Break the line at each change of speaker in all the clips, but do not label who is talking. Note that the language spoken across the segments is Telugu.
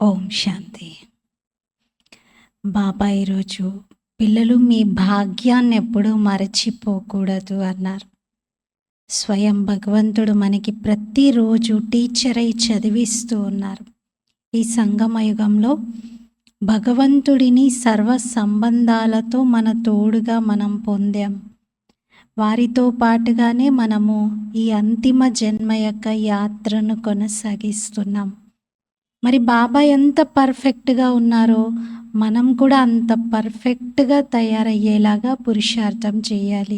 ఓం శాంతి. బాబా ఈరోజు పిల్లలు మీ భాగ్యాన్ని ఎప్పుడూ మరచిపోకూడదు అన్నారు. స్వయం భగవంతుడు మనకి ప్రతిరోజు టీచర్ అయి చదివిస్తూ ఉన్నారు. ఈ సంగమయుగంలో భగవంతుడిని సర్వ సంబంధాలతో మన తోడుగా మనం పొందాం. వారితో పాటుగానే మనము ఈ అంతిమ జన్మ యొక్క యాత్రను కొనసాగిస్తున్నాం. మరి బాబా ఎంత పర్ఫెక్ట్గా ఉన్నారో మనం కూడా అంత పర్ఫెక్ట్గా తయారయ్యేలాగా పురుషార్థం చేయాలి.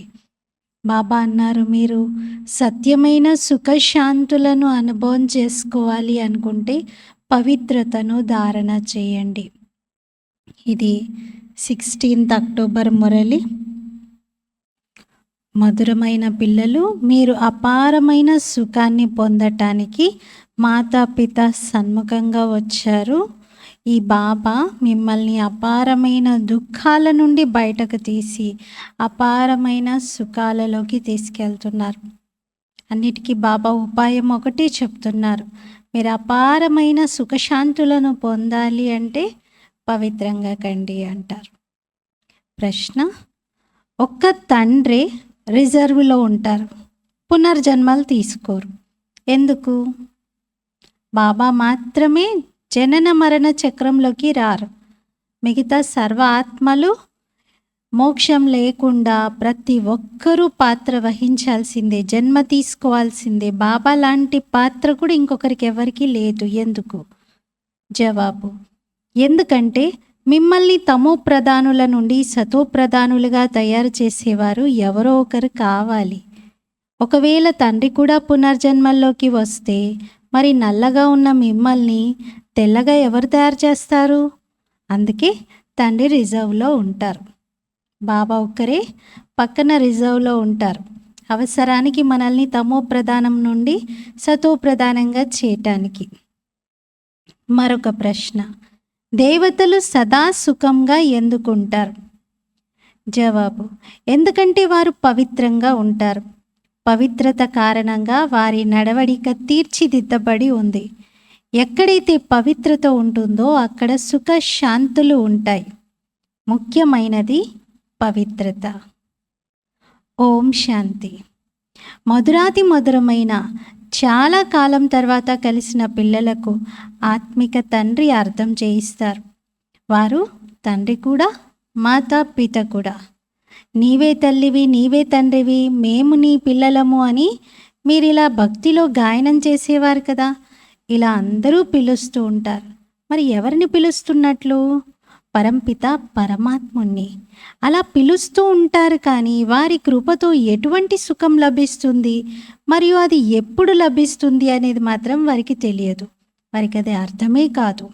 బాబా అన్నారు, మీరు సత్యమైన సుఖశాంతులను అనుభవం చేసుకోవాలి అనుకుంటే పవిత్రతను ధారణ చేయండి. ఇది 16th అక్టోబర్ మురళి. మధురమైన పిల్లలు, మీరు అపారమైన సుఖాన్ని పొందటానికి మాతాపిత సన్ముఖంగా వచ్చారు. ఈ బాబా మిమ్మల్ని అపారమైన దుఃఖాల నుండి బయటకు తీసి అపారమైన సుఖాలలోకి తీసుకెళ్తున్నారు. అన్నిటికీ బాబా ఉపాయం ఒకటి చెప్తున్నారు. మీరు అపారమైన సుఖశాంతులను పొందాలి అంటే పవిత్రంగా కండి అంటారు. ప్రశ్న: ఒక్క తండ్రి రిజర్వ్లో ఉంటారు, పునర్జన్మలు తీసుకోరు. ఎందుకు? బాబా మాత్రమే జనన మరణ చక్రంలోకి రారు. మిగతా సర్వ ఆత్మలు మోక్షం లేకుండా ప్రతి ఒక్కరూ పాత్ర వహించాల్సిందే, జన్మ తీసుకోవాల్సిందే. బాబా లాంటి పాత్ర కూడా ఇంకొకరికి ఎవరికి లేదు. ఎందుకు? జవాబు: ఎందుకంటే మిమ్మల్ని తమో ప్రధానుల నుండి సతో ప్రధానులుగా తయారు చేసేవారు ఎవరో ఒకరు కావాలి. ఒకవేళ తండ్రి కూడా పునర్జన్మల్లోకి వస్తే మరి నల్లగా ఉన్న మిమ్మల్ని తెల్లగా ఎవరు తయారు చేస్తారు? అందుకే తండ్రి రిజర్వ్లో ఉంటారు. బాబా ఒక్కరే పక్కన రిజర్వ్లో ఉంటారు, అవసరానికి మనల్ని తమో ప్రధానం నుండి సతో ప్రధానంగా చేయటానికి. మరొక ప్రశ్న: దేవతలు సదా సుఖంగా ఎందుకుంటారు? జవాబు: ఎందుకంటే వారు పవిత్రంగా ఉంటారు. పవిత్రత కారణంగా వారి నడవడిక తీర్చిదిద్దబడి ఉంది. ఎక్కడైతే పవిత్రత ఉంటుందో అక్కడ సుఖ శాంతులు ఉంటాయి. ముఖ్యమైనది పవిత్రత. ఓం శాంతి. మధురాతి మధురమైన చాలా కాలం తర్వాత కలిసిన పిల్లలకు ఆత్మిక తండ్రి అర్థం చేయిస్తారు. వారు తండ్రి కూడా మాతా పిత కూడా. నీవే తల్లివి, నీవే తండ్రివి, మేము నీ పిల్లలము అని మీరు ఇలా భక్తిలో గాయనం చేసేవారు కదా. ఇలా అందరూ పిలుస్తూ ఉంటారు. మరి ఎవరిని పిలుస్తున్నట్లు? పరంపిత పరమాత్ముణ్ణి. అలా పిలుస్తూ ఉంటారు, కానీ వారి కృపతో ఎటువంటి సుఖం లభిస్తుంది మరియు అది ఎప్పుడు లభిస్తుంది అనేది మాత్రం వారికి తెలియదు. వారికి అది అర్థమే కాదు.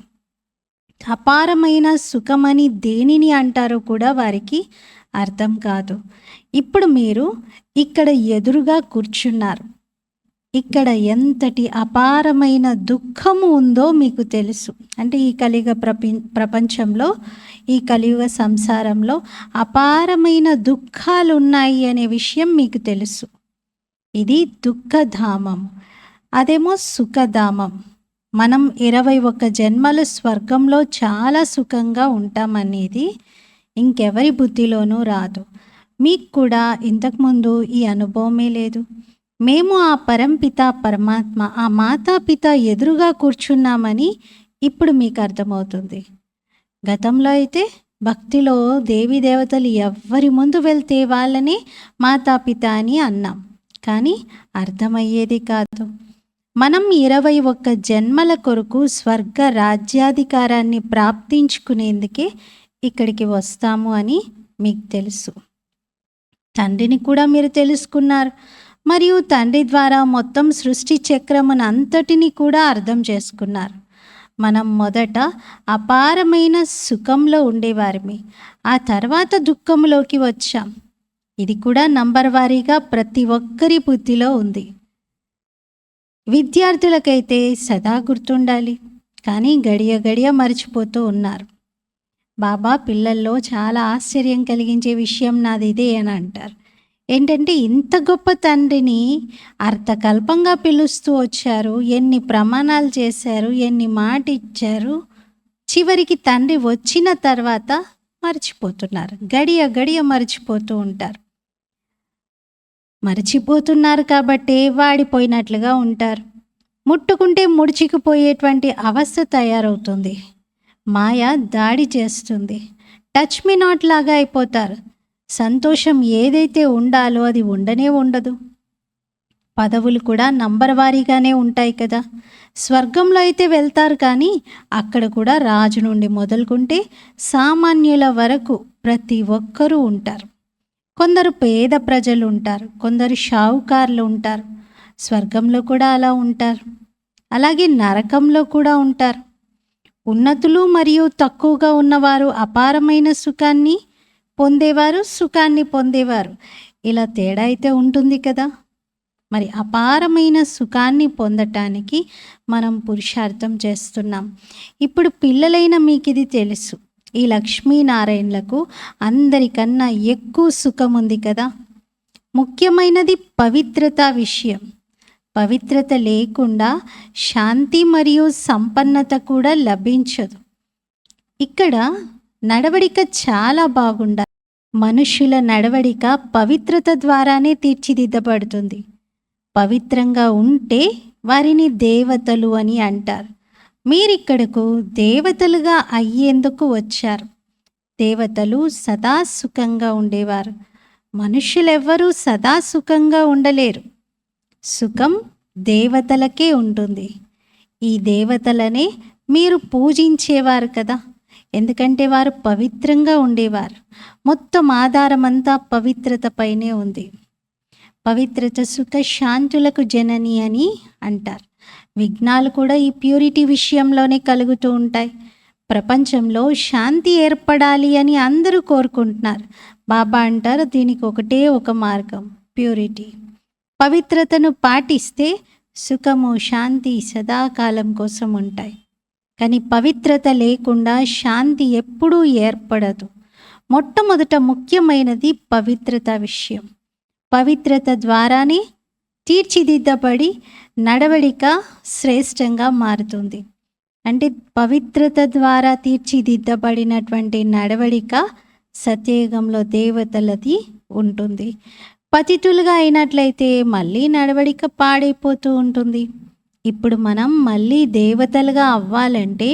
అపారమైన సుఖమని దేనిని అంటారో కూడా వారికి అర్థం కాదు. ఇప్పుడు మీరు ఇక్కడ ఎదురుగా కూర్చున్నారు. ఇక్కడ ఎంతటి అపారమైన దుఃఖము ఉందో మీకు తెలుసు. అంటే ఈ కలియుగ ప్రపంచంలో, ఈ కలియుగ సంసారంలో అపారమైన దుఃఖాలు ఉన్నాయి అనే విషయం మీకు తెలుసు. ఇది దుఃఖధామం, అదేమో సుఖధామం. మనం 21 జన్మలు స్వర్గంలో చాలా సుఖంగా ఉంటామనేది ఇంకెవరి బుద్ధిలోనూ రాదు. మీకు కూడా ఇంతకుముందు ఈ అనుభవమే లేదు. మేము ఆ పరంపిత పరమాత్మ, ఆ మాతాపిత ఎదురుగా కూర్చున్నామని ఇప్పుడు మీకు అర్థమవుతుంది. గతంలో అయితే భక్తిలో దేవీ దేవతలు ఎవ్వరి ముందు వెళ్తే వాళ్ళని మాతాపిత అని అన్నాం, కానీ అర్థమయ్యేది కాదు. మనం 21 జన్మల కొరకు స్వర్గ రాజ్యాధికారాన్ని ప్రాప్తించుకునేందుకే ఇక్కడికి వస్తాము అని మీకు తెలుసు. తండ్రిని కూడా మీరు తెలుసుకున్నారు మరియు తండ్రి ద్వారా మొత్తం సృష్టి చక్రమును అంతటిని కూడా అర్థం చేసుకున్నారు. మనం మొదట అపారమైన సుఖంలో ఉండేవారిమి, ఆ తర్వాత దుఃఖంలోకి వచ్చాం. ఇది కూడా నంబర్ వారీగా ప్రతి ఒక్కరి బుద్ధిలో ఉంది. విద్యార్థులకైతే సదా గుర్తుండాలి, కానీ గడియ గడియ మర్చిపోతూ ఉన్నారు. బాబా పిల్లల్లో చాలా ఆశ్చర్యం కలిగించే విషయం నాది ఇదే అని అంటారు. ఏంటంటే ఇంత గొప్ప తండ్రిని అర్థకల్పంగా పిలుస్తూ వచ్చారు, ఎన్ని ప్రమాణాలు చేశారు, ఎన్ని మాట ఇచ్చారు, చివరికి తండ్రి వచ్చిన తర్వాత మర్చిపోతున్నారు. గడియ గడియ మర్చిపోతూ ఉంటారు. మర్చిపోతున్నారు కాబట్టే వాడిపోయినట్లుగా ఉంటారు. ముట్టుకుంటే ముడుచుకుపోయేటువంటి అవస్థ తయారవుతుంది. మాయ దాడి చేస్తుంది. టచ్ మీ నాట్ లాగా అయిపోతారు. సంతోషం ఏదైతే ఉండాలో అది ఉండనే ఉండదు. పదవులు కూడా నంబర్ వారీగానే ఉంటాయి కదా. స్వర్గంలో అయితే వెళ్తారు, కానీ అక్కడ కూడా రాజు నుండి మొదలుకుంటే సామాన్యుల వరకు ప్రతి ఒక్కరూ ఉంటారు. కొందరు పేద ప్రజలు ఉంటారు, కొందరు షావుకారులు ఉంటారు. స్వర్గంలో కూడా అలా ఉంటారు. అలాగే నరకంలో కూడా ఉంటారు. ఉన్నతులు మరియు తక్కువగా ఉన్నవారు, అపారమైన సుఖాన్ని పొందేవారు, సుఖాన్ని పొందేవారు, ఇలా తేడా అయితే ఉంటుంది కదా. మరి అపారమైన సుఖాన్ని పొందటానికి మనం పురుషార్థం చేస్తున్నాం. ఇప్పుడు పిల్లలైన మీకు ఇది తెలుసు, ఈ లక్ష్మీనారాయణలకు అందరికన్నా ఎక్కువ సుఖం ఉంది కదా. ముఖ్యమైనది పవిత్రత విషయం. పవిత్రత లేకుండా శాంతి మరియు సంపన్నత కూడా లభించదు. ఇక్కడ నడవడిక చాలా బాగుండాలి. మనుషుల నడవడిక పవిత్రత ద్వారానే తీర్చిదిద్దబడుతుంది. పవిత్రంగా ఉంటే వారిని దేవతలు అని అంటారు. మీరిక్కడకు దేవతలుగా అయ్యేందుకు వచ్చారు. దేవతలు సదా సుఖంగా ఉండేవారు. మనుషులెవ్వరూ సదా సుఖంగా ఉండలేరు. సుఖం దేవతలకే ఉంటుంది. ఈ దేవతలనే మీరు పూజించేవారు కదా, ఎందుకంటే వారు పవిత్రంగా ఉండేవారు. మొత్తం ఆధారమంతా పవిత్రత పైనే ఉంది. పవిత్రత సుఖ శాంతులకు జనని అని అంటారు. విఘ్నాలు కూడా ఈ ప్యూరిటీ విషయంలోనే కలుగుతూ ఉంటాయి. ప్రపంచంలో శాంతి ఏర్పడాలి అని అందరూ కోరుకుంటున్నారు. బాబా అంటారు, దీనికి ఒకటే ఒక మార్గం, ప్యూరిటీ. పవిత్రతను పాటిస్తే సుఖము శాంతి సదాకాలం కోసం ఉంటాయి. కానీ పవిత్రత లేకుండా శాంతి ఎప్పుడూ ఏర్పడదు. మొట్టమొదట ముఖ్యమైనది పవిత్రత విషయం. పవిత్రత ద్వారానే తీర్చిదిద్దబడి నడవడిక శ్రేష్టంగా మారుతుంది. అంటే పవిత్రత ద్వారా తీర్చిదిద్దబడినటువంటి నడవడిక సత్యయుగంలో దేవతలది ఉంటుంది. పతితులుగా అయినట్లయితే మళ్ళీ నడవడిక పాడైపోతూ ఉంటుంది. ఇప్పుడు మనం మళ్ళీ దేవతలుగా అవ్వాలంటే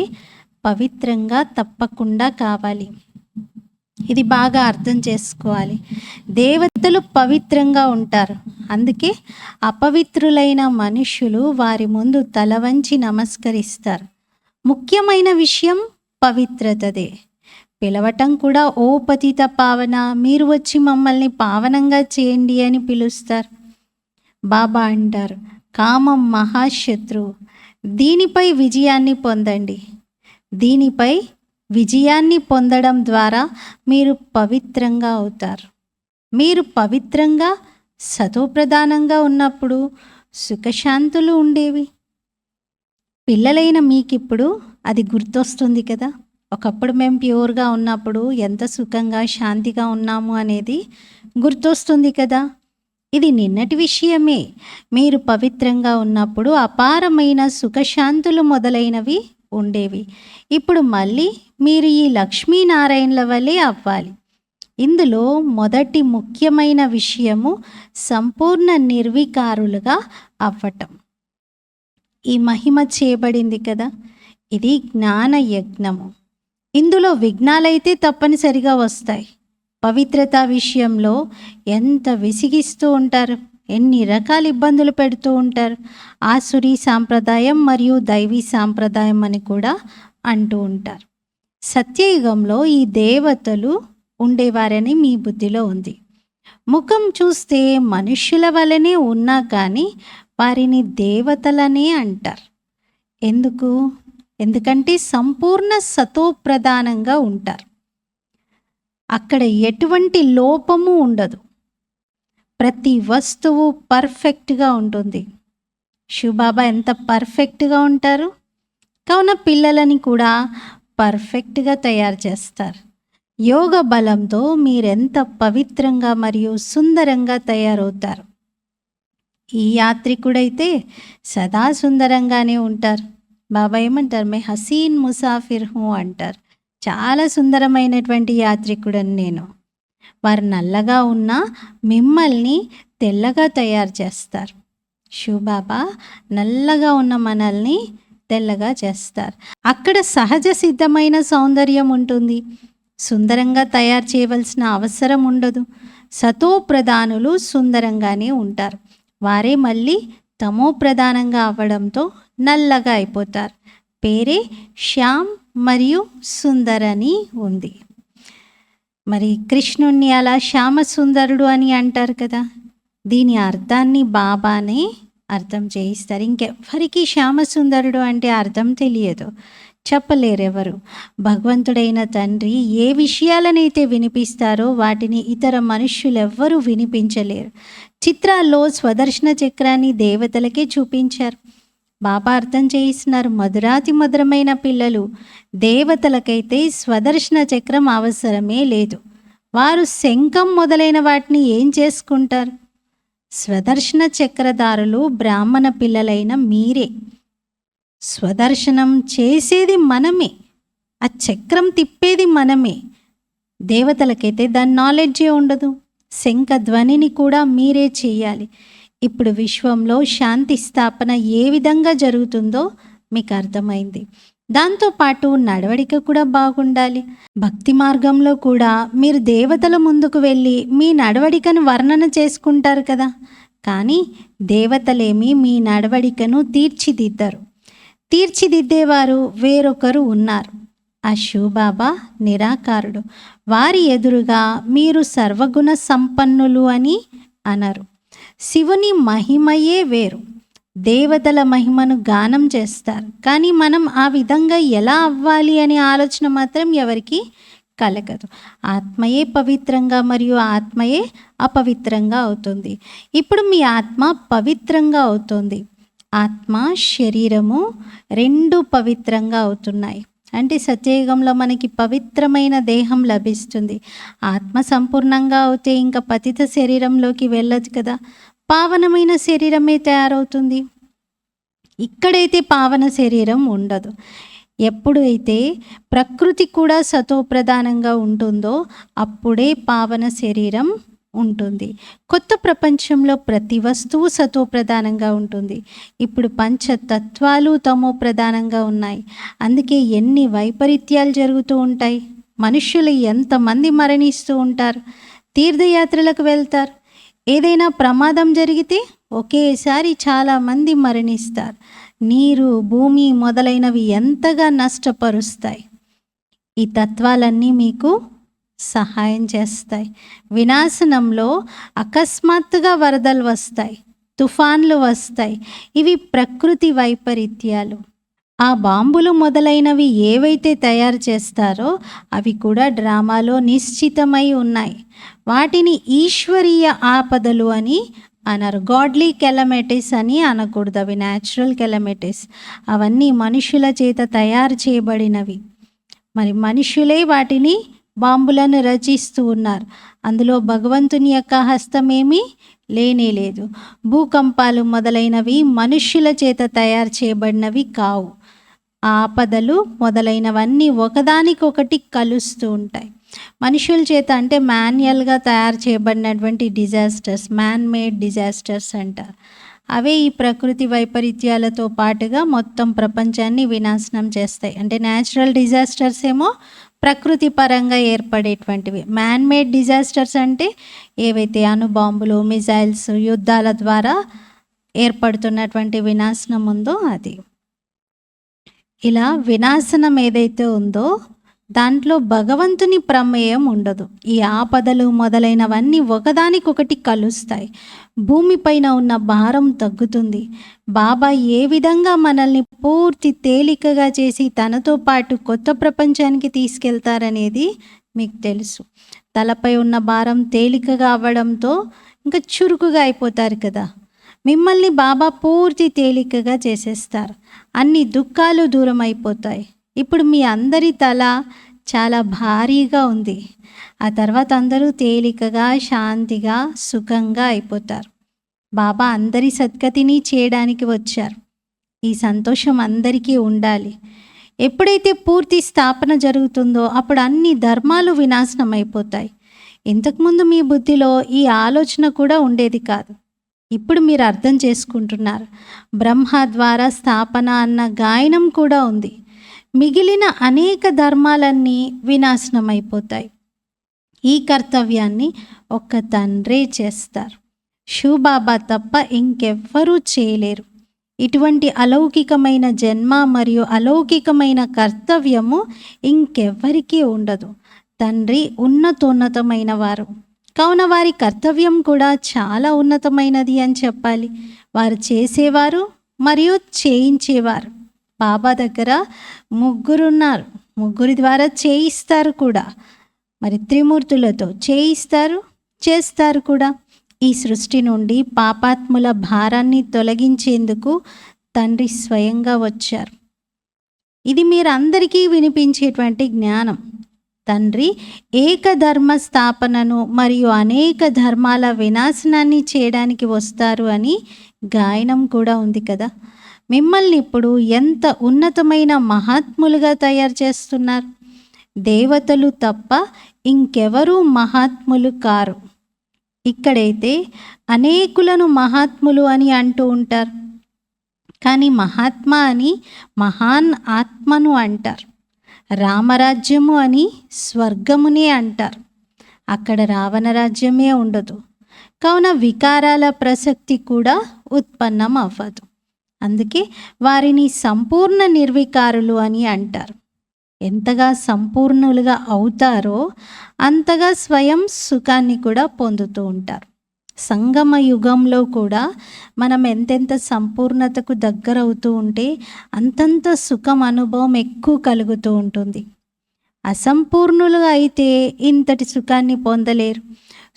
పవిత్రంగా తప్పకుండా కావాలి. ఇది బాగా అర్థం చేసుకోవాలి. దేవతలు పవిత్రంగా ఉంటారు. అందుకే అపవిత్రులైన మనుషులు వారి ముందు తల వంచి నమస్కరిస్తారు. ముఖ్యమైన విషయం పవిత్రతదే. పిలవటం కూడా, ఓ పతిత పావన, మీరు వచ్చి మమ్మల్ని పావనంగా చేయండి అని పిలుస్తారు. బాబా అంటారు, కామం మహాశత్రువు, దీనిపై విజయాన్ని పొందండి. దీనిపై విజయాన్ని పొందడం ద్వారా మీరు పవిత్రంగా అవుతారు. మీరు పవిత్రంగా సతోప్రధానంగా ఉన్నప్పుడు సుఖశాంతులు ఉండేవి. పిల్లలైన మీకిప్పుడు అది గుర్తొస్తుంది కదా. ఒకప్పుడు మేము ప్యూర్గా ఉన్నప్పుడు ఎంత సుఖంగా శాంతిగా ఉన్నాము అనేది గుర్తొస్తుంది కదా. ఇది నిన్నటి విషయమే. మీరు పవిత్రంగా ఉన్నప్పుడు అపారమైన సుఖశాంతులు మొదలైనవి ఉండేవి. ఇప్పుడు మళ్ళీ మీరు ఈ లక్ష్మీనారాయణల వలె అవ్వాలి. ఇందులో మొదటి ముఖ్యమైన విషయము సంపూర్ణ నిర్వికారులుగా అవ్వటం. ఈ మహిమ చేయబడింది కదా, ఇది జ్ఞాన యజ్ఞము. ఇందులో విఘ్నాలైతే తప్పనిసరిగా వస్తాయి. పవిత్రత విషయంలో ఎంత విసిగిస్తూ ఉంటారు, ఎన్ని రకాల ఇబ్బందులు పెడుతూ ఉంటారు. ఆసురీ సాంప్రదాయం మరియు దైవీ సాంప్రదాయం అని కూడా అంటూ ఉంటారు. సత్యయుగంలో ఈ దేవతలు ఉండేవారని మీ బుద్ధిలో ఉంది. ముఖం చూస్తే మనుష్యుల వలనే ఉన్నా కానీ వారిని దేవతలనే అంటారు. ఎందుకంటే సంపూర్ణ సతోప్రధానంగా ఉంటారు. అక్కడ ఎటువంటి లోపము ఉండదు. ప్రతి వస్తువు పర్ఫెక్ట్గా ఉంటుంది. శివబాబా ఎంత పర్ఫెక్ట్గా ఉంటారు. కావున పిల్లలని కూడా పర్ఫెక్ట్గా తయారు చేస్తారు. యోగ బలంతో మీరెంత పవిత్రంగా మరియు సుందరంగా తయారవుతారు. ఈ యాత్రికుడైతే సదా సుందరంగానే ఉంటారు. బాబా ఏమంటారు, మే హసీన్ ముసాఫిర్ హూ అంటారు. చాలా సుందరమైనటువంటి యాత్రికుడని నేను. వారు నల్లగా ఉన్న మిమ్మల్ని తెల్లగా తయారు చేస్తారు. శివబాబా నల్లగా ఉన్న మనల్ని తెల్లగా చేస్తారు. అక్కడ సహజ సిద్ధమైన సౌందర్యం ఉంటుంది. సుందరంగా తయారు చేయవలసిన అవసరం ఉండదు. సతో ప్రధానులు సుందరంగానే ఉంటారు. వారే మళ్ళీ తమో ప్రధానంగా అవ్వడంతో నల్లగా అయిపోతారు. పేరే శ్యామ్ మరియు సుందర్ అని ఉంది. మరి కృష్ణుణ్ణి అలా శ్యామ సుందరుడు అని అంటారు కదా. దీని అర్థాన్ని బాబానే అర్థం చేయిస్తారు. ఇంకెవ్వరికి శ్యామసుందరుడు అంటే అర్థం తెలియదు, చెప్పలేరు ఎవరు. భగవంతుడైన తండ్రి ఏ విషయాలనైతే వినిపిస్తారో వాటిని ఇతర మనుష్యులెవ్వరూ వినిపించలేరు. చిత్రాల్లో స్వదర్శన చక్రాన్ని దేవతలకే చూపించారు. బాబా అర్థం చేయిస్తున్నారు, మధురాతి మధురమైన పిల్లలు, దేవతలకైతే స్వదర్శన చక్రం అవసరమే లేదు. వారు శంఖం మొదలైన వాటిని ఏం చేసుకుంటారు? స్వదర్శన చక్రధారులు బ్రాహ్మణ పిల్లలైన మీరే. స్వదర్శనం చేసేది మనమే, ఆ చక్రం తిప్పేది మనమే. దేవతలకైతే దాని నాలెడ్జే ఉండదు. శంఖ ధ్వనిని కూడా మీరే చేయాలి. ఇప్పుడు విశ్వంలో శాంతి స్థాపన ఏ విధంగా జరుగుతుందో మీకు అర్థమైంది. దాంతోపాటు నడవడిక కూడా బాగుండాలి. భక్తి మార్గంలో కూడా మీరు దేవతల ముందుకు వెళ్ళి మీ నడవడికను వర్ణన చేసుకుంటారు కదా, కానీ దేవతలేమి మీ నడవడికను తీర్చిదిద్దరు. తీర్చిదిద్దేవారు వేరొకరు ఉన్నారు. ఆ శివబాబా నిరాకారుడు. వారి ఎదురుగా మీరు సర్వగుణ సంపన్నులు అని అనరు. శివుని మహిమయే వేరు. దేవతల మహిమను గానం చేస్తారు, కానీ మనం ఆ విధంగా ఎలా అవ్వాలి అనే ఆలోచన మాత్రం ఎవరికి కలగదు. ఆత్మయే పవిత్రంగా మరియు ఆత్మయే అపవిత్రంగా అవుతుంది. ఇప్పుడు మీ ఆత్మ పవిత్రంగా అవుతుంది. ఆత్మ శరీరము రెండు పవిత్రంగా అవుతున్నాయి. అంటే సత్యయుగంలో మనకి పవిత్రమైన దేహం లభిస్తుంది. ఆత్మ సంపూర్ణంగా అవుతే ఇంకా పతిత శరీరంలోకి వెళ్ళదు కదా, పావనమైన శరీరమే తయారవుతుంది. ఇక్కడైతే పావన శరీరం ఉండదు. ఎప్పుడైతే ప్రకృతి కూడా సతోప్రధానంగా ఉంటుందో అప్పుడే పావన శరీరం ఉంటుంది. కొత్త ప్రపంచంలో ప్రతి వస్తువు సతోప్రధానంగా ఉంటుంది. ఇప్పుడు పంచతత్వాలు తమో ప్రధానంగా ఉన్నాయి. అందుకే ఎన్ని వైపరీత్యాలు జరుగుతూ ఉంటాయి. మనుష్యులు ఎంతమంది మరణిస్తూ ఉంటారు. తీర్థయాత్రలకు వెళ్తారు, ఏదైనా ప్రమాదం జరిగితే ఒకేసారి చాలామంది మరణిస్తారు. నీరు, భూమి మొదలైనవి ఎంతగా నష్టపరుస్తాయి. ఈ తత్వాలన్నీ మీకు సహాయం చేస్తాయి. వినాశనంలో అకస్మాత్తుగా వరదలు వస్తాయి, తుఫాన్లు వస్తాయి. ఇవి ప్రకృతి వైపరీత్యాలు. ఆ బాంబులు మొదలైనవి ఏవైతే తయారు చేస్తారో అవి కూడా డ్రామాలో నిశ్చితమై ఉన్నాయి. వాటిని ఈశ్వరీయ ఆపదలు అని అనరు. గాడ్లీ కెలమెటిస్ అని అనకూడదు. అవి న్యాచురల్ కెలమెటిస్. అవన్నీ మనుషుల చేత తయారు చేయబడినవి. మరి మనుషులే వాటిని బాంబులను రచిస్తూ ఉన్నారు. అందులో భగవంతుని యొక్క హస్తమేమీ లేనే లేదు. భూకంపాలు మొదలైనవి మనుష్యుల చేత తయారు చేయబడినవి కావు. ఆపదలు మొదలైనవన్నీ ఒకదానికొకటి కలుస్తూ ఉంటాయి. మనుషుల చేత అంటే మాన్యువల్గా తయారు చేయబడినటువంటి డిజాస్టర్స్, మ్యాన్ మేడ్ డిజాస్టర్స్ అంటారు. అవే ఈ ప్రకృతి వైపరీత్యాలతో పాటుగా మొత్తం ప్రపంచాన్ని వినాశనం చేస్తాయి. అంటే న్యాచురల్ డిజాస్టర్స్ ఏమో ప్రకృతి పరంగా ఏర్పడేటువంటివి. మ్యాన్ మేడ్ డిజాస్టర్స్ అంటే ఏవైతే అణుబాంబులు, మిజైల్స్, యుద్ధాల ద్వారా ఏర్పడుతున్నటువంటి వినాశనం ఉందో అది. ఇలా వినాశనం ఏదైతే ఉందో దాంట్లో భగవంతుని ప్రమేయం ఉండదు. ఈ ఆపదలు మొదలైనవన్నీ ఒకదానికొకటి కలుస్తాయి. భూమిపైన ఉన్న భారం తగ్గుతుంది. బాబా ఏ విధంగా మనల్ని పూర్తి తేలికగా చేసి తనతో పాటు కొత్త ప్రపంచానికి తీసుకెళ్తారనేది మీకు తెలుసు. తలపై ఉన్న భారం తేలికగా అవ్వడంతో ఇంకా చురుకుగా అయిపోతారు కదా. మిమ్మల్ని బాబా పూర్తి తేలికగా చేసేస్తారు. అన్ని దుఃఖాలు దూరం అయిపోతాయి. ఇప్పుడు మీ అందరి తల చాలా భారీగా ఉంది. ఆ తర్వాత అందరూ తేలికగా, శాంతిగా, సుఖంగా అయిపోతారు. బాబా అందరి సద్గతిని చేయడానికి వచ్చారు. ఈ సంతోషం అందరికీ ఉండాలి. ఎప్పుడైతే పూర్తి స్థాపన జరుగుతుందో అప్పుడు అన్ని ధర్మాలు వినాశనం అయిపోతాయి. ఇంతకుముందు మీ బుద్ధిలో ఈ ఆలోచన కూడా ఉండేది కాదు. ఇప్పుడు మీరు అర్థం చేసుకుంటున్నారు. బ్రహ్మ ద్వారా స్థాపన అన్న గాయనం కూడా ఉంది. మిగిలిన అనేక ధర్మాలన్నీ వినాశనం అయిపోతాయి. ఈ కర్తవ్యాన్ని ఒక్క తండ్రే చేస్తారు. శివబాబా తప్ప ఇంకెవ్వరూ చేయలేరు. ఇటువంటి అలౌకికమైన జన్మ మరియు అలౌకికమైన కర్తవ్యము ఇంకెవ్వరికీ ఉండదు. తండ్రి ఉన్నతోన్నతమైన వారు కావున వారి కర్తవ్యం కూడా చాలా ఉన్నతమైనది అని చెప్పాలి. వారు చేసేవారు మరియు చేయించేవారు. బాబా దగ్గర ముగ్గురున్నారు. ముగ్గురి ద్వారా చేయిస్తారు కూడా. మరి త్రిమూర్తులతో చేయిస్తారు, చేస్తారు కూడా. ఈ సృష్టి నుండి పాపాత్ముల భారాన్ని తొలగించేందుకు తండ్రి స్వయంగా వచ్చారు. ఇది మీరందరికీ వినిపించేటువంటి జ్ఞానం. తండ్రి ఏకధర్మ స్థాపనను మరియు అనేక ధర్మాల వినాశనాన్ని చేయడానికి వస్తారు అని గాయనం కూడా ఉంది కదా. మిమ్మల్ని ఇప్పుడు ఎంత ఉన్నతమైన మహాత్ములుగా తయారు చేస్తున్నారు. దేవతలు తప్ప ఇంకెవరూ మహాత్ములు కారు. ఇక్కడైతే అనేకులను మహాత్ములు అని అంటూ ఉంటారు, కానీ మహాత్మా అని మహాన్ ఆత్మను అంటారు. రామరాజ్యము అని స్వర్గమునే అంటారు. అక్కడ రావణ రాజ్యమే ఉండదు. కావున వికారాల ప్రసక్తి కూడా ఉత్పన్నం అవ్వదు. అందుకే వారిని సంపూర్ణ నిర్వికారులు అని అంటారు. ఎంతగా సంపూర్ణులుగా అవుతారో అంతగా స్వయం సుఖాన్ని కూడా పొందుతూ ఉంటారు. సంగమ యుగంలో కూడా మనం ఎంతెంత సంపూర్ణతకు దగ్గరవుతూ ఉంటే అంతంత సుఖం అనుభవం ఎక్కువ కలుగుతూ ఉంటుంది. అసంపూర్ణులుగా అయితే ఇంతటి సుఖాన్ని పొందలేరు.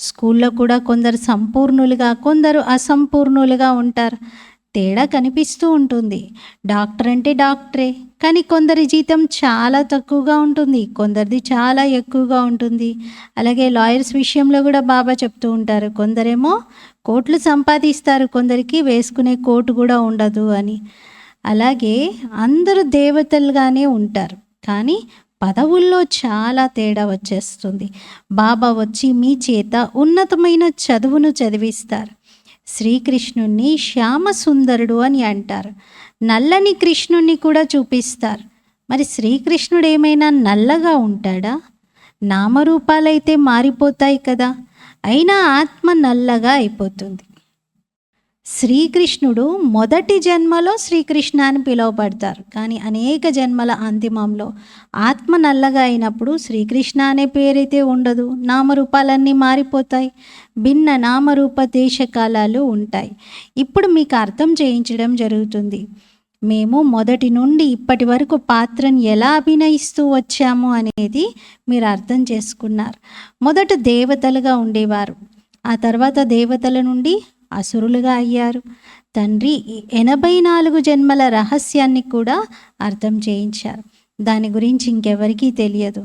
స్కూల్లో కూడా కొందరు సంపూర్ణులుగా, కొందరు అసంపూర్ణులుగా ఉంటారు. తేడా కనిపిస్తూ ఉంటుంది. డాక్టర్ అంటే డాక్టరే, కానీ కొందరి జీతం చాలా తక్కువగా ఉంటుంది, కొందరిది చాలా ఎక్కువగా ఉంటుంది. అలాగే లాయర్స్ విషయంలో కూడా బాబా చెప్తూ ఉంటారు, కొందరేమో కోట్లు సంపాదిస్తారు, కొందరికి వేసుకునే కోటు కూడా ఉండదు అని. అలాగే అందరూ దేవతలుగానే ఉంటారు, కానీ పదవుల్లో చాలా తేడా వచ్చేస్తుంది. బాబా వచ్చి మీ చేత ఉన్నతమైన చదువును చదివిస్తారు. శ్రీకృష్ణుణ్ణి శ్యామసుందరుడు అని అంటారు. నల్లని కృష్ణుణ్ణి కూడా చూపిస్తారు. మరి శ్రీకృష్ణుడు ఏమైనా నల్లగా ఉంటాడా? నామరూపాలైతే మారిపోతాయి కదా, అయినా ఆత్మ నల్లగా అయిపోతుంది. శ్రీకృష్ణుడు మొదటి జన్మలో శ్రీకృష్ణ అని పిలువబడతారు, కానీ అనేక జన్మల అంతిమంలో ఆత్మ నల్లగా అయినప్పుడు శ్రీకృష్ణ అనే పేరైతే ఉండదు. నామరూపాలన్నీ మారిపోతాయి. భిన్న నామరూప దేశకాలాలు ఉంటాయి. ఇప్పుడు మీకు అర్థం చేయించడం జరుగుతుంది. మేము మొదటి నుండి ఇప్పటి వరకు పాత్రను ఎలా అభినయిస్తూ వచ్చాము అనేది మీరు అర్థం చేసుకున్నారు. మొదట దేవతలుగా ఉండేవారు, ఆ తర్వాత దేవతల నుండి అసురులుగా అయ్యారు. తండ్రి 84 జన్మల రహస్యాన్ని కూడా అర్థం చేయించారు. దాని గురించి ఇంకెవరికీ తెలియదు.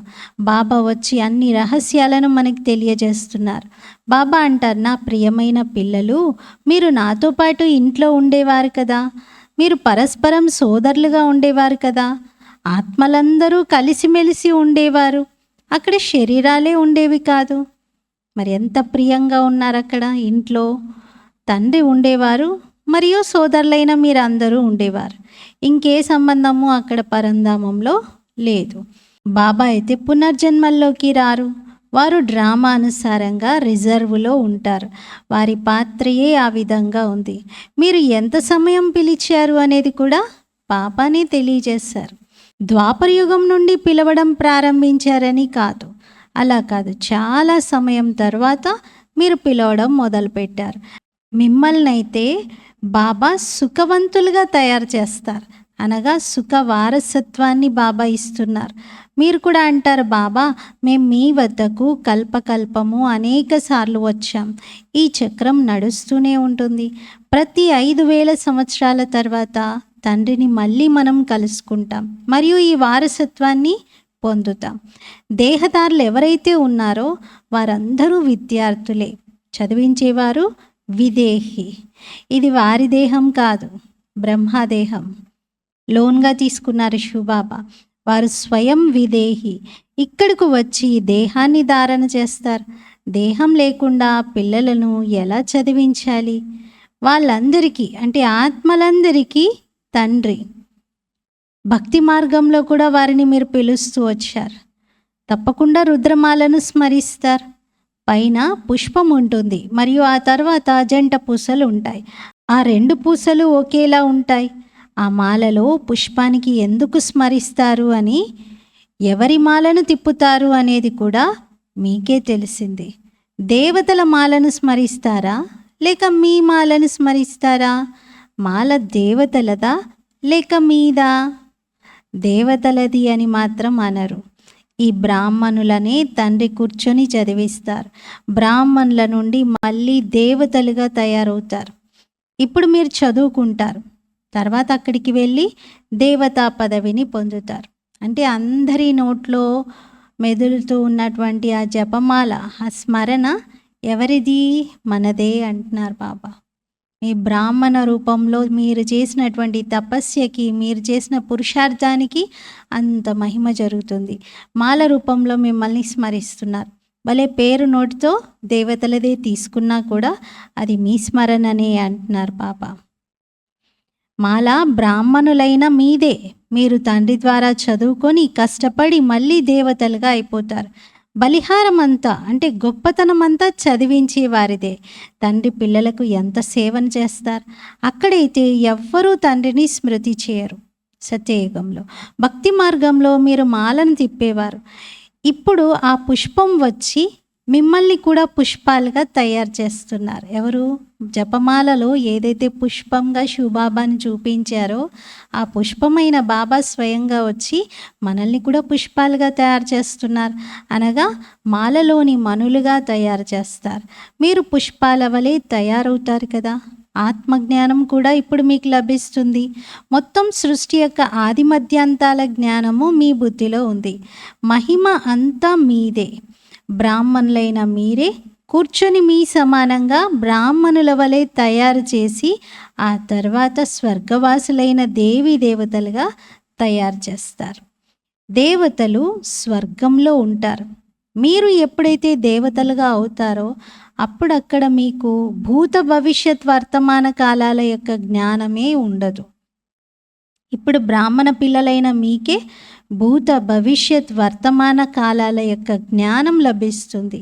బాబా వచ్చి అన్ని రహస్యాలను మనకి తెలియజేస్తున్నారు. బాబా అంటారు, నా ప్రియమైన పిల్లలు, మీరు నాతో పాటు ఇంట్లో ఉండేవారు కదా, మీరు పరస్పరం సోదరులుగా ఉండేవారు కదా, ఆత్మలందరూ కలిసిమెలిసి ఉండేవారు, అక్కడ శరీరాలే ఉండేవి కాదు. మరి ఎంత ప్రియంగా ఉన్నారు అక్కడ ఇంట్లో. తండ్రి ఉండేవారు మరియు సోదరులైన మీరందరూ ఉండేవారు. ఇంకే సంబంధము అక్కడ పరంధామంలో లేదు. బాబా అయితే పునర్జన్మల్లోకి రారు. వారు డ్రామా అనుసారంగా రిజర్వులో ఉంటారు. వారి పాత్రయే ఆ విధంగా ఉంది. మీరు ఎంత సమయం పిలిచారు అనేది కూడా బాబానే తెలియజేశారు. ద్వాపర యుగం నుండి పిలవడం ప్రారంభించారని కాదు, అలా కాదు, చాలా సమయం తర్వాత మీరు పిలవడం మొదలుపెట్టారు. మిమ్మల్ని అయితే బాబా సుఖవంతులుగా తయారు చేస్తారు, అనగా సుఖ వారసత్వాన్ని బాబా ఇస్తున్నారు. మీరు కూడా అంటారు, బాబా మేము మీ వద్దకు కల్పకల్పము అనేక సార్లు వచ్చాం. ఈ చక్రం నడుస్తూనే ఉంటుంది. ప్రతి 5000 సంవత్సరాల తర్వాత తండ్రిని మళ్ళీ మనం కలుసుకుంటాం మరియు ఈ వారసత్వాన్ని పొందుతాం. దేహదారులు ఎవరైతే ఉన్నారో వారందరూ విద్యార్థులే, చదివించేవారు విదేహి. ఇది వారి దేహం కాదు, బ్రహ్మదేహం. లోన్గా తీసుకున్నారు శివబాబా. వారు స్వయం విదేహి. ఇక్కడకు వచ్చి దేహాన్ని ధారణ చేస్తారు. దేహం లేకుండా పిల్లలను ఎలా చదివించాలి? వాళ్ళందరికీ అంటే ఆత్మలందరికీ తండ్రి. భక్తి మార్గంలో కూడా వారిని మీరు పిలుస్తూ వచ్చారు. తప్పకుండా రుద్రమాలను స్మరిస్తారు. పైన పుష్పం ఉంటుంది మరియు ఆ తర్వాత జంట పూసలు ఉంటాయి. ఆ 2 పూసలు ఒకేలా ఉంటాయి. ఆ మాలలో పుష్పానికి ఎందుకు స్మరిస్తారు అని, ఎవరి మాలను తిప్పుతారు అనేది కూడా మీకే తెలిసింది. దేవతల మాలను స్మరిస్తారా లేక మీ మాలను స్మరిస్తారా? మాల దేవతలదా లేక మీదా? దేవతలది అని మాత్రం అనరు. ఈ బ్రాహ్మణులనే తండ్రి కూర్చొని చదివిస్తారు. బ్రాహ్మణుల నుండి మళ్ళీ దేవతలుగా తయారవుతారు. ఇప్పుడు మీరు చదువుకుంటారు, తర్వాత అక్కడికి వెళ్ళి దేవతా పదవిని పొందుతారు. అంటే అందరి నోట్లో మెదులుతూ ఉన్నటువంటి ఆ జపమాల, ఆ స్మరణ ఎవరిది? మనదే అంటున్నారు బాబా. మీ బ్రాహ్మణ రూపంలో మీరు చేసినటువంటి తపస్యకి, మీరు చేసిన పురుషార్థానికి అంత మహిమ జరుగుతుంది. మాల రూపంలో మిమ్మల్ని స్మరిస్తున్నారు. భలే పేరు నోటితో దేవతలదే తీసుకున్నా కూడా అది మీ స్మరణనే అంటున్నారు బాబా. మాల బ్రాహ్మణులైన మీదే. మీరు తండ్రి ద్వారా చదువుకొని కష్టపడి మళ్ళీ దేవతలుగా అయిపోతారు. బలిహారం అంతా అంటే గొప్పతనం అంతా చదివించే వారిదే. తండ్రి పిల్లలకు ఎంత సేవను చేస్తారు. అక్కడైతే ఎవ్వరూ తండ్రిని స్మృతి చేయరు. సత్యయుగంలో భక్తి మార్గంలో మీరు మాలను తిప్పేవారు. ఇప్పుడు ఆ పుష్పం వచ్చి మిమ్మల్ని కూడా పుష్పాలుగా తయారు చేస్తున్నారు. ఎవరు? జపమాలలో ఏదైతే పుష్పంగా శివబాబాని చూపించారో ఆ పుష్పమైన బాబా స్వయంగా వచ్చి మనల్ని కూడా పుష్పాలుగా తయారు చేస్తున్నారు. అనగా మాలలోని మనులుగా తయారు చేస్తారు. మీరు పుష్పాల వలె తయారవుతారు కదా. ఆత్మజ్ఞానం కూడా ఇప్పుడు మీకు లభిస్తుంది. మొత్తం సృష్టి యొక్క ఆది మధ్యాంతాల జ్ఞానము మీ బుద్ధిలో ఉంది. మహిమ అంతా మీదే. బ్రాహ్మణులైన మీరే కూర్చొని మీ సమానంగా బ్రాహ్మణుల వలె తయారు చేసి ఆ తర్వాత స్వర్గవాసులైన దేవీ దేవతలుగా తయారు చేస్తారు. దేవతలు స్వర్గంలో ఉంటారు. మీరు ఎప్పుడైతే దేవతలుగా అవుతారో అప్పుడు అక్కడ మీకు భూత భవిష్యత్ వర్తమాన కాలాల యొక్క జ్ఞానమే ఉండదు. ఇప్పుడు బ్రాహ్మణ పిల్లలైన మీకే భూత భవిష్యత్ వర్తమాన కాలాల యొక్క జ్ఞానం లభిస్తుంది.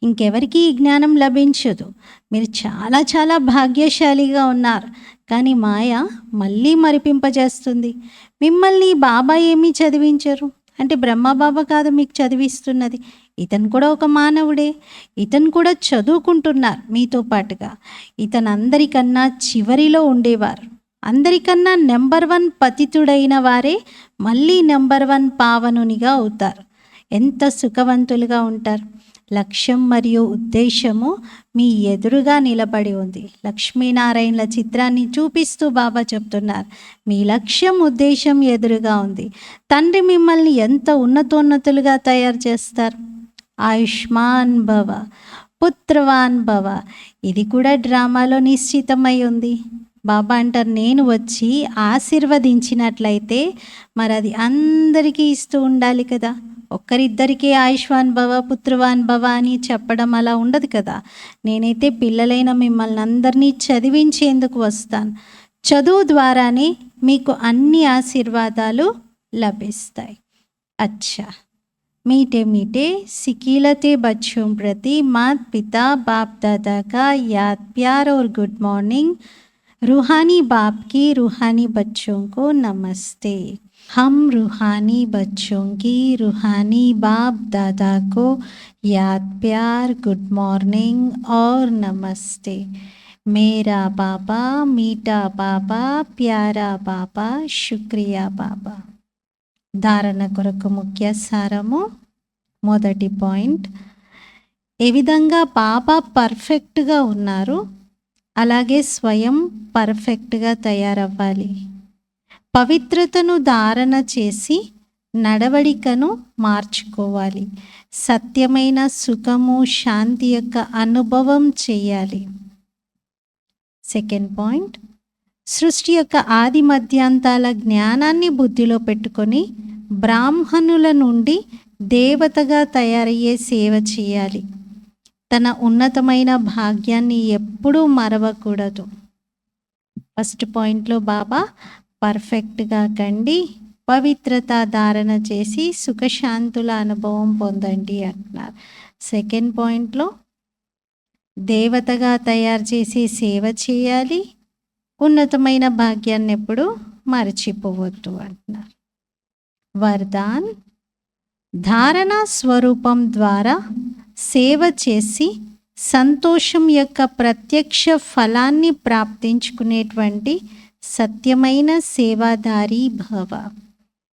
ఇంకెవరికి ఈ జ్ఞానం లభించదు. మీరు చాలా చాలా భాగ్యశాలిగా ఉన్నారు. కానీ మాయ మళ్ళీ మరిపింపజేస్తుంది. మిమ్మల్ని బాబా ఏమీ చదివించరు. అంటే బ్రహ్మబాబా కాదు మీకు చదివిస్తున్నది. ఇతను కూడా ఒక మానవుడే. ఇతను కూడా చదువుకుంటున్నారు మీతో పాటుగా. ఇతను అందరికన్నా చివరిలో ఉండేవారు. అందరికన్నా నెంబర్ 1 పతితుడైన వారే మళ్ళీ నెంబర్ 1 పావనునిగా అవుతారు. ఎంత సుఖవంతులుగా ఉంటారు. లక్ష్యం మరియు ఉద్దేశము మీ ఎదురుగా నిలబడి ఉంది. లక్ష్మీనారాయణల చిత్రాన్ని చూపిస్తూ బాబా చెప్తున్నారు, మీ లక్ష్యం ఉద్దేశం ఎదురుగా ఉంది. తండ్రి మిమ్మల్ని ఎంత ఉన్నతోన్నతులుగా తయారు చేస్తారు. ఆయుష్మాన్ భవ, పుత్రవాన్ భవ. ఇది కూడా డ్రామాలో నిశ్చితమై ఉంది. బాబా అంటారు, నేను వచ్చి ఆశీర్వదించినట్లయితే మరి అది అందరికీ ఇస్తూ ఉండాలి కదా. ఒక్కరిద్దరికే ఆయుష్వాన్ భవ, పుత్రవాన్ భవ అని చెప్పడం అలా ఉండదు కదా. నేనైతే పిల్లలైన మిమ్మల్ని అందరినీ చదివించేందుకు వస్తాను. చదువు ద్వారానే మీకు అన్ని ఆశీర్వాదాలు లభిస్తాయి. అచ్చా, मीठे मीठे सिकीलते बच्चों प्रति माता पिता बाप दादा का याद प्यार और गुड मॉर्निंग। रूहानी बाप की रूहानी बच्चों को नमस्ते। हम रूहानी बच्चों की रूहानी बाप दादा को याद प्यार गुड मॉर्निंग और नमस्ते। मेरा बाबा मीठा बाबा प्यारा बाबा शुक्रिया बाबा। ధారణ కొరకు ముఖ్య సారము. మొదటి పాయింట్, ఏ విధంగా బాబా పర్ఫెక్ట్గా ఉన్నారు అలాగే స్వయం పర్ఫెక్ట్గా తయారవ్వాలి. పవిత్రతను ధారణ చేసి నడవడికను మార్చుకోవాలి. సత్యమైన సుఖము శాంతి యొక్క అనుభవం చేయాలి. సెకండ్ పాయింట్, సృష్టి యొక్క ఆది మధ్యాంతాల జ్ఞానాన్ని బుద్ధిలో పెట్టుకొని బ్రాహ్మణుల నుండి దేవతగా తయారయ్యే సేవ చేయాలి. తన ఉన్నతమైన భాగ్యాన్ని ఎప్పుడూ మరవకూడదు. ఫస్ట్ పాయింట్లో బాబా పర్ఫెక్ట్గా కండి, పవిత్రత ధారణ చేసి సుఖశాంతుల అనుభవం పొందండి అంటున్నారు. సెకండ్ పాయింట్లో దేవతగా తయారు చేసి సేవ చేయాలి, ఉన్నతమైన భాగ్యాన్ని ఎప్పుడు మరచిపోవద్దు అంటున్నారు. వరదాన్ ధారణ స్వరూపం ద్వారా సేవ చేసి సంతోషం యొక్క ప్రత్యక్ష ఫలాన్ని ప్రాప్తించుకునేటువంటి సత్యమైన సేవాదారి భవ.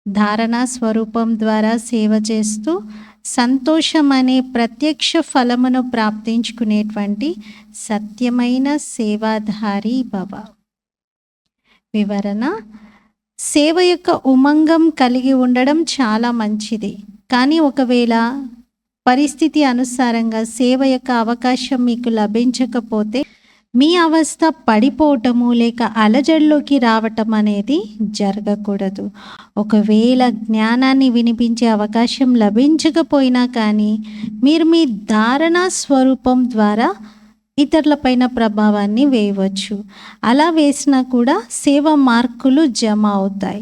ధారణ స్వరూపం ద్వారా సేవ చేస్తూ సంతోషం అనే ప్రత్యక్ష ఫలమును ప్రాప్తించుకునేటువంటి సత్యమైన సేవాధారి భవ. వివరణ: సేవ యొక్క ఉమంగం కలిగి ఉండడం చాలా మంచిది. కానీ ఒకవేళ పరిస్థితి అనుసారంగా సేవ యొక్క అవకాశం మీకు లభించకపోతే మీ అవస్థ పడిపోవటము లేక అలజడిలోకి రావటం అనేది జరగకూడదు. ఒకవేళ జ్ఞానాన్ని వినిపించే అవకాశం లభించకపోయినా కానీ మీరు మీ ధారణ స్వరూపం ద్వారా ఇతరులపైన ప్రభావాన్ని వేయవచ్చు. అలా వేసినా కూడా సేవ మార్కులు జమ అవుతాయి.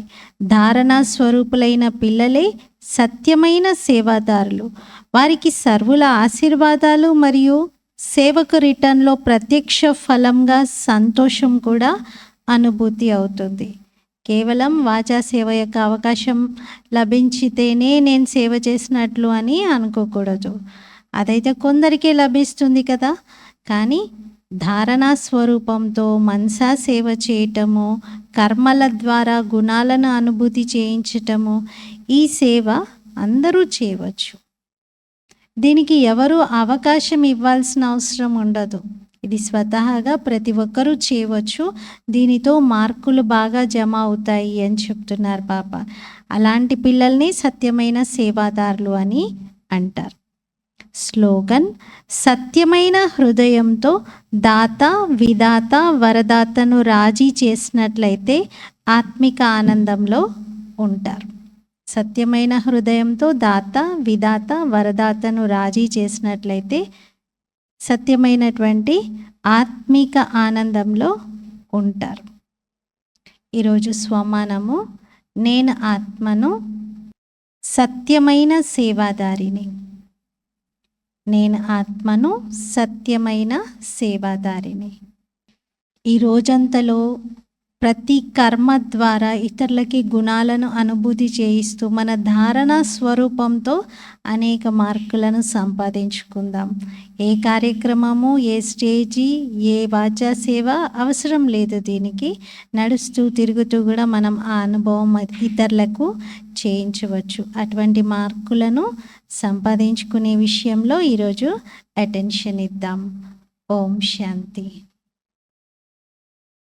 ధారణా స్వరూపులైన పిల్లలే సత్యమైన సేవాదారులు. వారికి సర్వుల ఆశీర్వాదాలు మరియు సేవకు రిటర్న్లో ప్రత్యక్ష ఫలంగా సంతోషం కూడా అనుభూతి అవుతుంది. కేవలం వాచా సేవ యొక్క అవకాశం లభించితేనే నేను సేవ చేసినట్లు అని అనుకోకూడదు. అదైతే కొందరికే లభిస్తుంది కదా. కానీ ధారణా స్వరూపంతో మనసా సేవ చేయటము, కర్మల ద్వారా గుణాలను అనుభూతి చేయించటము, ఈ సేవ అందరూ చేయవచ్చు. దీనికి ఎవరు అవకాశం ఇవ్వాల్సిన అవసరం ఉండదు. ఇది స్వతహాగా ప్రతి ఒక్కరూ చేయవచ్చు. దీనితో మార్కులు బాగా జమ అవుతాయి అని చెప్తున్నారు బాబా. అలాంటి పిల్లల్ని సత్యమైన సేవాదారులు అని అంటారు. స్లోగన్: సత్యమైన హృదయంతో దాత, విధాత, వరదాతను రాజీ చేసినట్లయితే ఆత్మిక ఆనందంలో ఉంటారు. సత్యమైన హృదయంతో దాత, విధాత, వరదాతను రాజీ చేసినట్లయితే సత్యమైనటువంటి ఆత్మిక ఆనందంలో ఉంటారు. ఈరోజు స్వమానము: నేను ఆత్మను, సత్యమైన సేవాదారిని. నేను ఆత్మను, సత్యమైన సేవాదారిని. ఈ రోజంతలో ప్రతి కర్మ ద్వారా ఇతరులకి గుణాలను అనుభూతి చేయిస్తూ మన ధారణ స్వరూపంతో అనేక మార్కులను సంపాదించుకుందాం. ఏ కార్యక్రమము, ఏ స్టేజీ, ఏ వాచా సేవ అవసరం లేదు. దీనికి నడుస్తూ తిరుగుతూ కూడా మనం ఆ అనుభవం ఇతరులకు చేయించవచ్చు. అటువంటి మార్కులను సంపాదించుకునే విషయంలో ఈరోజు అటెన్షన్ ఇద్దాం. ఓం శాంతి.